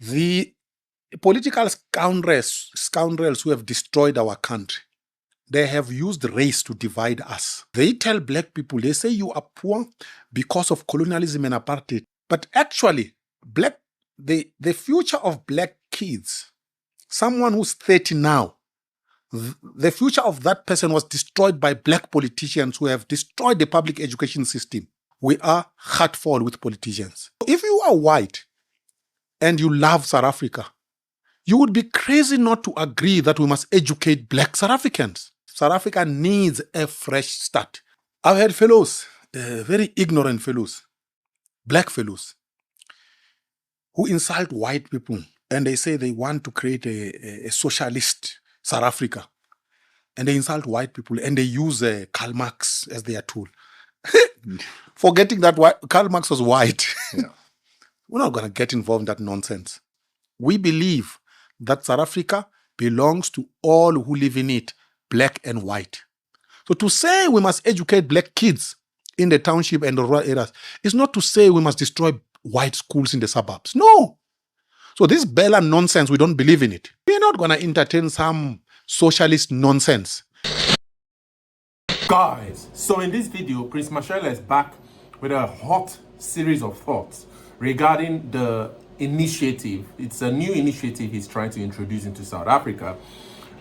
The political scoundrels who have destroyed our country, they have used race to divide us. They tell black people, they say you are poor because of colonialism and apartheid. But actually, the future of black kids, someone who's 30 now, the future of that person was destroyed by black politicians who have destroyed the public education system. We are heartful with politicians. If you are white and you love South Africa, you would be crazy not to agree that we must educate black South Africans. South Africa needs a fresh start. I've had fellows, very ignorant fellows, black fellows, who insult white people, and they say they want to create a socialist South Africa. And they insult white people, and they use Karl Marx as their tool. Forgetting that Karl Marx was white. Yeah. We're not going to get involved in that nonsense. We believe that South Africa belongs to all who live in it, black and white. So to say we must educate black kids in the township and the rural areas is not to say we must destroy white schools in the suburbs. No. So this Bella nonsense, we don't believe in it. We're not going to entertain some socialist nonsense. Guys, so in this video, Prince Mashele is back with a hot series of thoughts regarding the initiative. It's a new initiative he's trying to introduce into South Africa.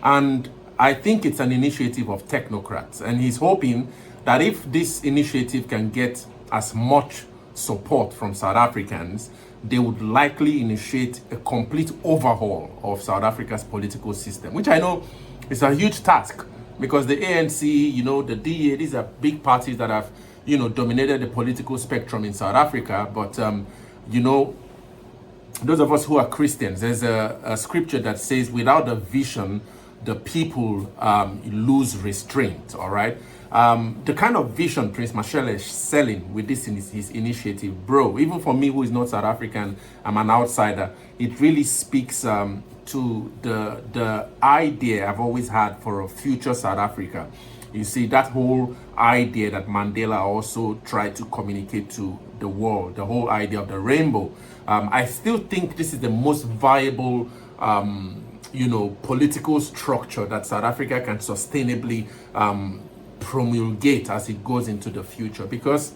And I think it's an initiative of technocrats. And he's hoping that if this initiative can get as much support from South Africans, they would likely initiate a complete overhaul of South Africa's political system, which I know is a huge task because the ANC, the DA, these are big parties that have, dominated the political spectrum in South Africa. But, those of us who are Christians, there's a scripture that says, without a vision, the people lose restraint, all right? The kind of vision Prince Mashele is selling with this his initiative, bro, even for me who is not South African, I'm an outsider, it really speaks to the idea I've always had for a future South Africa. You see, that whole idea that Mandela also tried to communicate to the world, the whole idea of the rainbow. I still think this is the most viable political structure that South Africa can sustainably promulgate as it goes into the future, because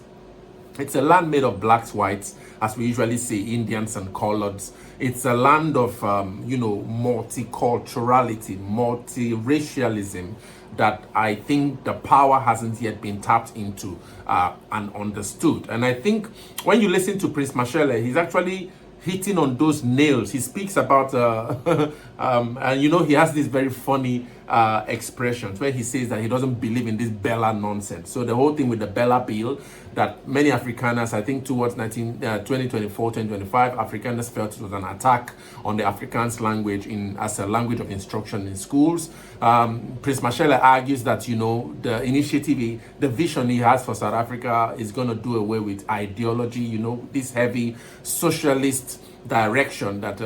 it's a land made of blacks, whites, as we usually say, Indians and coloreds. It's a land of, multiculturality, multiracialism, that I think the power hasn't yet been tapped into and understood. And I think when you listen to Prince Mashele, he's actually hitting on those nails. He speaks about, and he has this very funny expressions where he says that he doesn't believe in this Bella nonsense. So the whole thing with the Bella bill, that many Afrikaners, I think towards 2024, 2025, Afrikaners felt it was an attack on the Afrikaans language as a language of instruction in schools. Prince Mashele argues that, the initiative, the vision he has for South Africa is going to do away with ideology, this heavy socialist direction that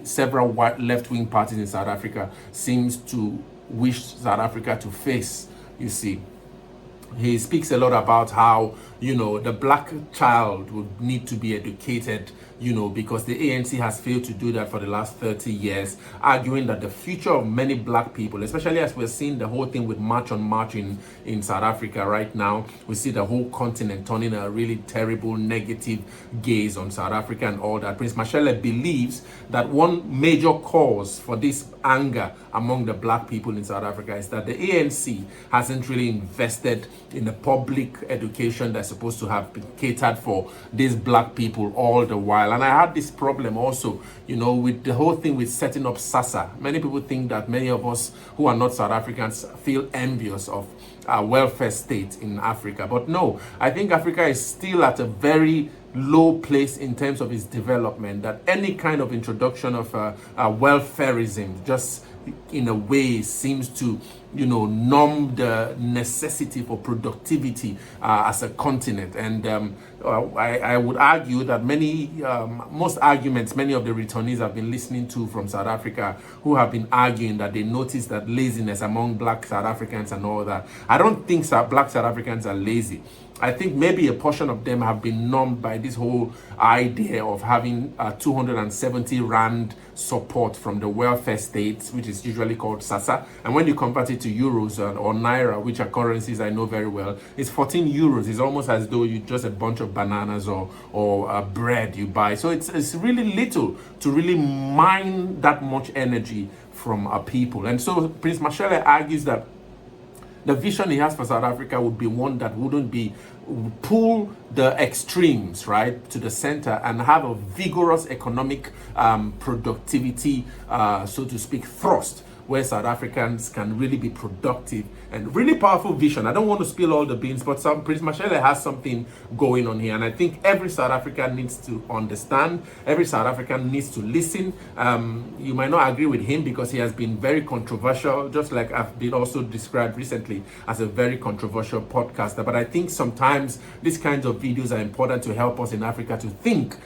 several left-wing parties in South Africa seems to wish South Africa to face. You see, he speaks a lot about how the black child would need to be educated, because the ANC has failed to do that for the last 30 years, arguing that the future of many black people, especially as we're seeing the whole thing with March on March in South Africa right now, we see the whole continent turning a really terrible negative gaze on South Africa and all that. Prince Mashele believes that one major cause for this anger among the black people in South Africa is that the ANC hasn't really invested in the public education that's supposed to have been catered for these black people all the while. And I had this problem also, with the whole thing with setting up SASA. Many people think that many of us who are not South Africans feel envious of our welfare state in Africa. But no, I think Africa is still at a very low place in terms of its development, that any kind of introduction of welfareism just in a way seems to numb the necessity for productivity as a continent. And I would argue that most arguments many of the returnees have been listening to from South Africa, who have been arguing that they notice that laziness among black South Africans and all that. I don't think black South Africans are lazy. I think maybe a portion of them have been numbed by this whole idea of having 270 rand support from the welfare states, which is usually called SASA. And when you convert it to euros or naira, which are currencies I know very well, it's 14 euros. It's almost as though you just a bunch of bananas or bread you buy. So it's really little to really mine that much energy from our people. And so Prince Mashele argues that the vision he has for South Africa would be one that would pull the extremes, right, to the center and have a vigorous economic productivity, so to speak, thrust, where South Africans can really be productive and really powerful vision. I don't want to spill all the beans, but Prince Mashele has something going on here. And I think every South African needs to understand, every South African needs to listen. You might not agree with him because he has been very controversial, just like I've been also described recently as a very controversial podcaster. But I think sometimes these kinds of videos are important to help us in Africa to think,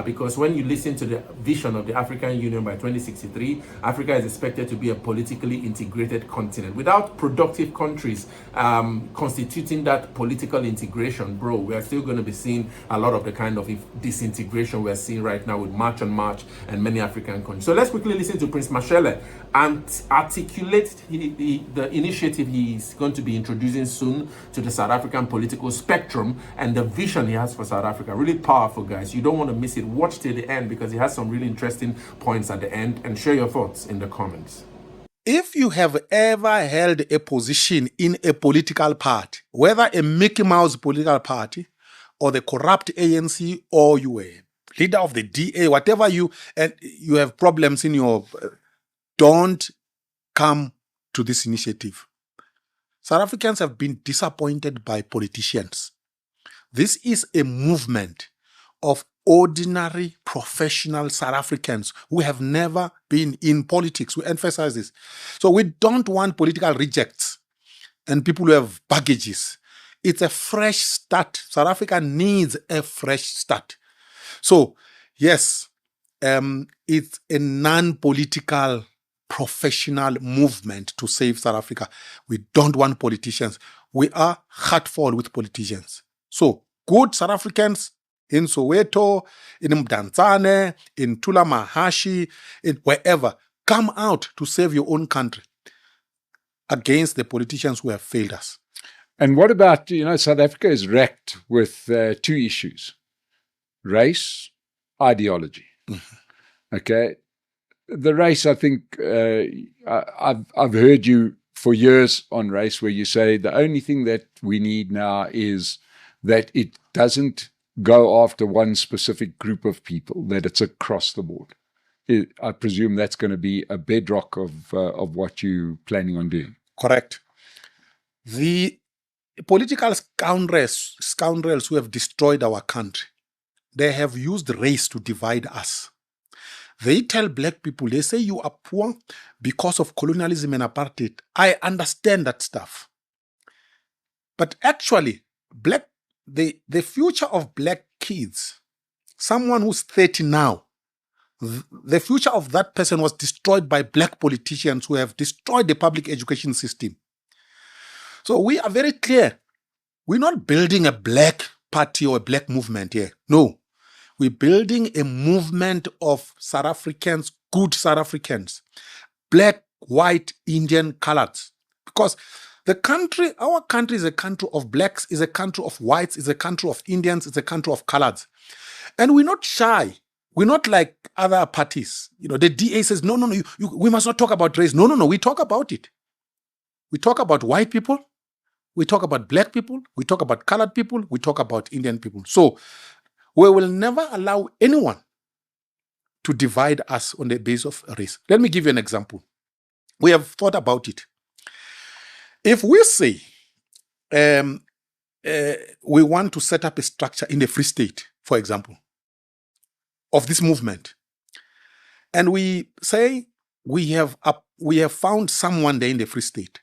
because when you listen to the vision of the African Union by 2063, Africa is expected to be a politically integrated continent. Without productive countries constituting that political integration, bro, we are still going to be seeing a lot of the kind of disintegration we're seeing right now with March on March and many African countries. So let's quickly listen to Prince Mashele and articulate the initiative he's going to be introducing soon to the South African political spectrum and the vision he has for South Africa. Really powerful, guys. You don't want to miss it. Watch till the end because he has some really interesting points at the end, and share your thoughts in the comments. If you have ever held a position in a political party, whether a Mickey Mouse political party or the corrupt ANC, or you were leader of the DA, whatever and you have problems in your, don't come to this initiative. South Africans have been disappointed by politicians. This is a movement of ordinary professional South Africans who have never been in politics. We emphasize this. So we don't want political rejects and people who have baggages. It's a fresh start. South Africa needs a fresh start. So yes, it's a non-political professional movement to save South Africa. We don't want politicians. We are heartful with politicians. So good South Africans in Soweto, in Mdantsane, in Tula Mahashi, in wherever, come out to save your own country against the politicians who have failed us. And what about, South Africa is wrecked with two issues: race, ideology. Mm-hmm. Okay. The race, I think, I've heard you for years on race where you say the only thing that we need now is that it doesn't go after one specific group of people, that it's across the board. I presume that's going to be a bedrock of what you're planning on doing. Correct. The political scoundrels who have destroyed our country, they have used race to divide us. They tell black people, they say you are poor because of colonialism and apartheid. I understand that stuff. But actually, the future of black kids, someone who's 30 now, the future of that person was destroyed by black politicians who have destroyed the public education system. So we are very clear. We're not building a black party or a black movement here. No. We're building a movement of South Africans, good South Africans, black, white, Indian, coloreds. Because our country is a country of blacks, is a country of whites, is a country of Indians, is a country of coloreds. And we're not shy. We're not like other parties. The DA says, no, we must not talk about race. No, we talk about it. We talk about white people. We talk about black people. We talk about colored people. We talk about Indian people. So we will never allow anyone to divide us on the basis of race. Let me give you an example. We have thought about it. If we say we want to set up a structure in the Free State, for example, of this movement, and we say we have found someone there in the Free State,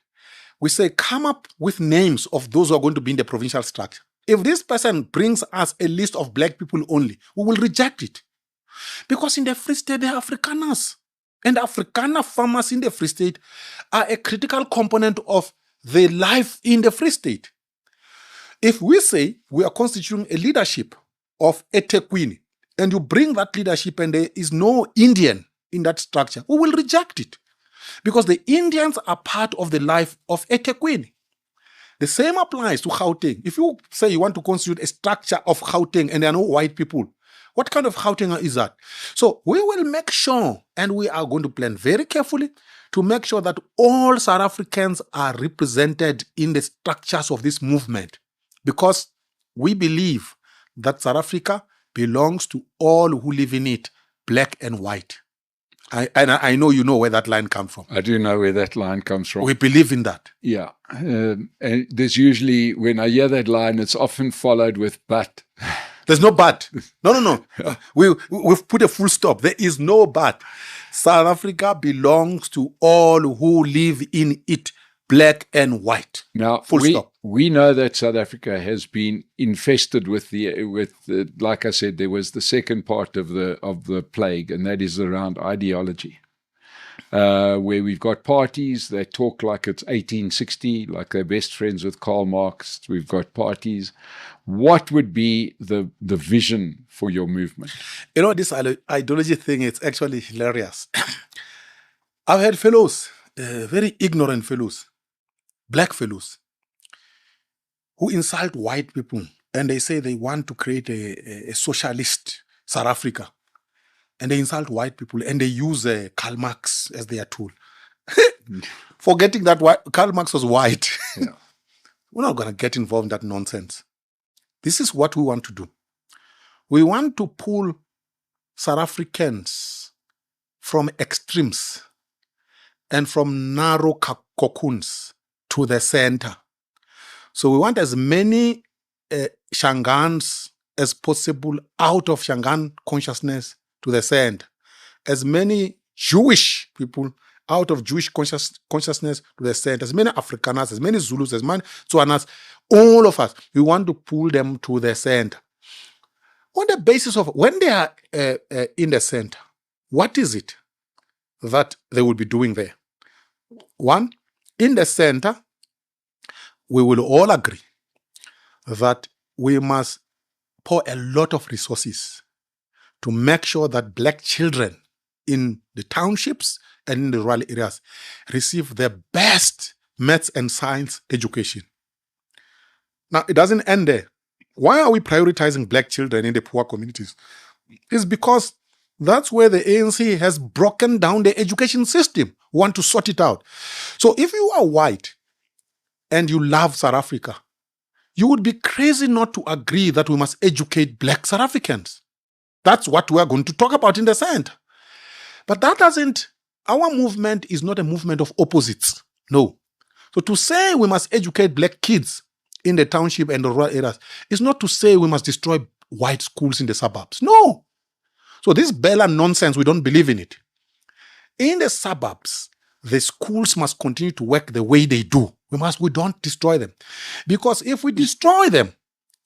we say, come up with names of those who are going to be in the provincial structure. If this person brings us a list of black people only, we will reject it. Because in the Free State, there are Afrikaners. And Afrikaner farmers in the Free State are a critical component of the life in the Free State. If we say we are constituting a leadership of eThekwini, and you bring that leadership and there is no Indian in that structure, we will reject it. Because the Indians are part of the life of eThekwini. The same applies to Gauteng. If you say you want to constitute a structure of Gauteng and there are no white people, what kind of Gautenger is that? So we will make sure, and we are going to plan very carefully to make sure that all South Africans are represented in the structures of this movement, because we believe that South Africa belongs to all who live in it, black and white. I know you know where that line comes from. I do know where that line comes from. We believe in that. Yeah. And there's usually, when I hear that line, it's often followed with but. There's no but. No. We've put a full stop. There is no but. South Africa belongs to all who live in it, black and white. Now, full stop. We know that South Africa has been infested with the, like I said, there was the second part of the plague, and that is around ideology. Where we've got parties that talk like it's 1860, like they're best friends with Karl Marx. We've got parties. What would be the vision for your movement? You know, this ideology thing, it's actually hilarious. I've had fellows, very ignorant fellows, black fellows, who insult white people, and they say they want to create a socialist South Africa. And they insult white people, and they use Karl Marx as their tool. Forgetting that Karl Marx was white. Yeah. We're not going to get involved in that nonsense. This is what we want to do. We want to pull South Africans from extremes and from narrow cocoons to the center. So we want as many Shangans as possible out of Shangan consciousness to the center. As many Jewish people out of Jewish consciousness to the center. As many Afrikaners, as many Zulus, as many Tswanas, all of us, we want to pull them to the center. On the basis of, when they are in the center, what is it that they will be doing there? One, in the center, we will all agree that we must pour a lot of resources to make sure that black children in the townships and in the rural areas receive the best maths and science education. Now, it doesn't end there. Why are we prioritizing black children in the poor communities? It's because that's where the ANC has broken down the education system. We want to sort it out. So if you are white and you love South Africa, you would be crazy not to agree that we must educate black South Africans. That's what we are going to talk about in the center. But that doesn't, our movement is not a movement of opposites. No. So to say we must educate black kids in the township and the rural areas is not to say we must destroy white schools in the suburbs. No. So this Bella nonsense, we don't believe in it. In the suburbs, the schools must continue to work the way they do. We don't destroy them. Because if we destroy them,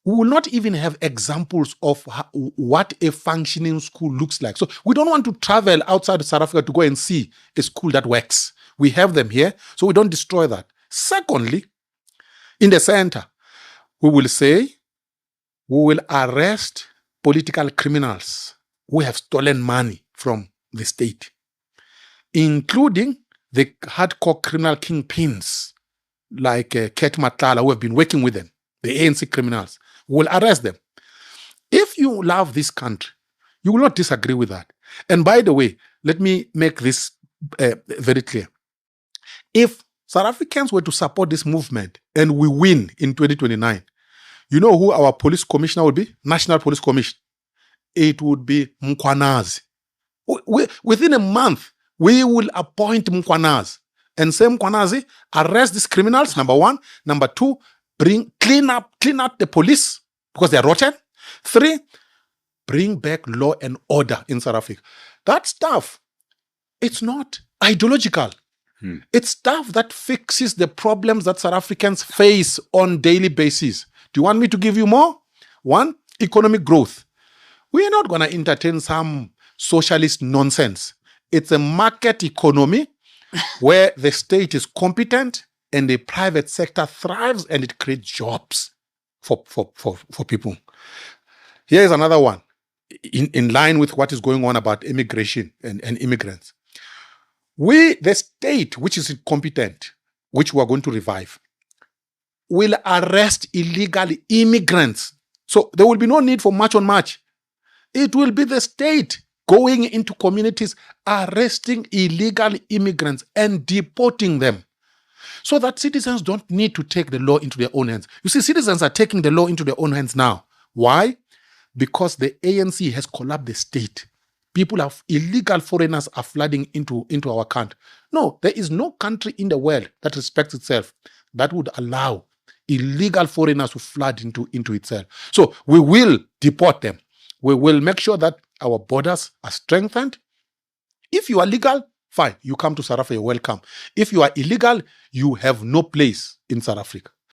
we will not even have examples of what a functioning school looks like. So we don't want to travel outside of South Africa to go and see a school that works. We have them here, so we don't destroy that. Secondly, in the center, we will say we will arrest political criminals who have stolen money from the state, including the hardcore criminal kingpins like Ket Matala, who have been working with them, the ANC criminals. We will arrest them. If you love this country, you will not disagree with that. And by the way, let me make this very clear. If South Africans were to support this movement and we win in 2029, you know who our police commissioner will be? National Police Commission. It would be Mkwanazi. Within a month, we will appoint Mkwanazi. And say, Mkwanazi, arrest these criminals, number one. Number two, clean up the police because they are rotten. 3, bring back law and order in South Africa. That stuff, it's not ideological. It's stuff that fixes the problems that South Africans face on daily basis. Do you want me to give you more? One, economic growth. We're not going to entertain some socialist nonsense. It's a market economy where the state is competent and the private sector thrives and it creates jobs for people. Here is another one in line with what is going on about immigration and immigrants. The state, which is competent, which we are going to revive, will arrest illegal immigrants. So there will be no need for march on march. It will be the state going into communities, arresting illegal immigrants and deporting them so that citizens don't need to take the law into their own hands. You see, citizens are taking the law into their own hands now. Why? Because the ANC has collapsed the state. Illegal foreigners are flooding into our country. No, there is no country in the world that respects itself that would allow illegal foreigners to flood into itself. So we will deport them. We will make sure that our borders are strengthened. If you are legal, fine, you come to South Africa, you're welcome. If you are illegal, you have no place in South Africa.